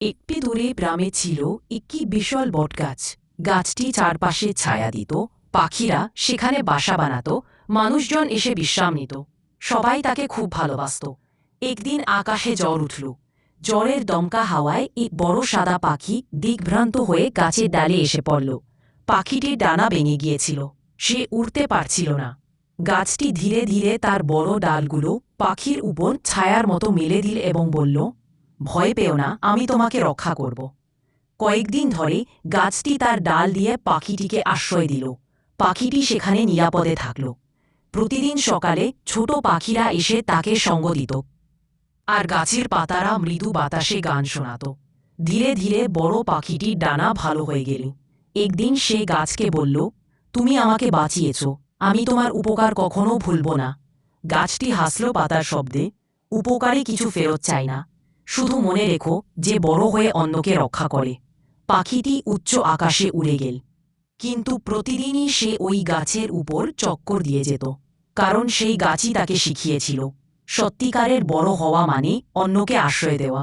একটি দূরে গ্রামে ছিল একটি বিশাল বটগাছ। গাছটি চারপাশে ছায়া দিত, পাখিরা সেখানে বাসা বানাত, মানুষজন এসে বিশ্রাম নিত। সবাই তাকে খুব ভালোবাসত। একদিন আকাশে ঝড় উঠল। ঝড়ের দমকা হাওয়ায় এক বড় সাদা পাখি দিগ্ভ্রান্ত হয়ে গাছের ডালে এসে পড়ল। পাখিটির ডানা ভেঙে গিয়েছিল, সে উড়তে পারছিল না। গাছটি ধীরে ধীরে তার বড় ডালগুলো পাখির উপর ছায়ার মতো মেলে দিল এবং বলল, ভয় পেও না, আমি তোমাকে রক্ষা করব। কয়েকদিন ধরে গাছটি তার ডাল দিয়ে পাখিটিকে আশ্রয় দিল। পাখিটি সেখানে নিরাপদে থাকল। প্রতিদিন সকালে ছোট পাখিরা এসে তাকে সঙ্গ দিত, আর গাছের পাতারা মৃদু বাতাসে গান শোনাত। ধীরে ধীরে বড় পাখিটির ডানা ভালো হয়ে গেল। একদিন সে গাছকে বলল, তুমি আমাকে বাঁচিয়েছ, আমি তোমার উপকার কখনো ভুলব না। গাছটি হাসল পাতার শব্দে, উপকারে কিছু ফেরত চাই না, শুধু মনে রেখো যে বড় হয়ে অন্যকে রক্ষা করে। পাখিটি উচ্চ আকাশে উড়ে গেল, কিন্তু প্রতিদিনই সে ওই গাছের উপর চক্কর দিয়ে যেত, কারণ সেই গাছই তাকে শিখিয়েছিল সত্যিকারের বড় হওয়া মানে অন্যকে আশ্রয় দেওয়া।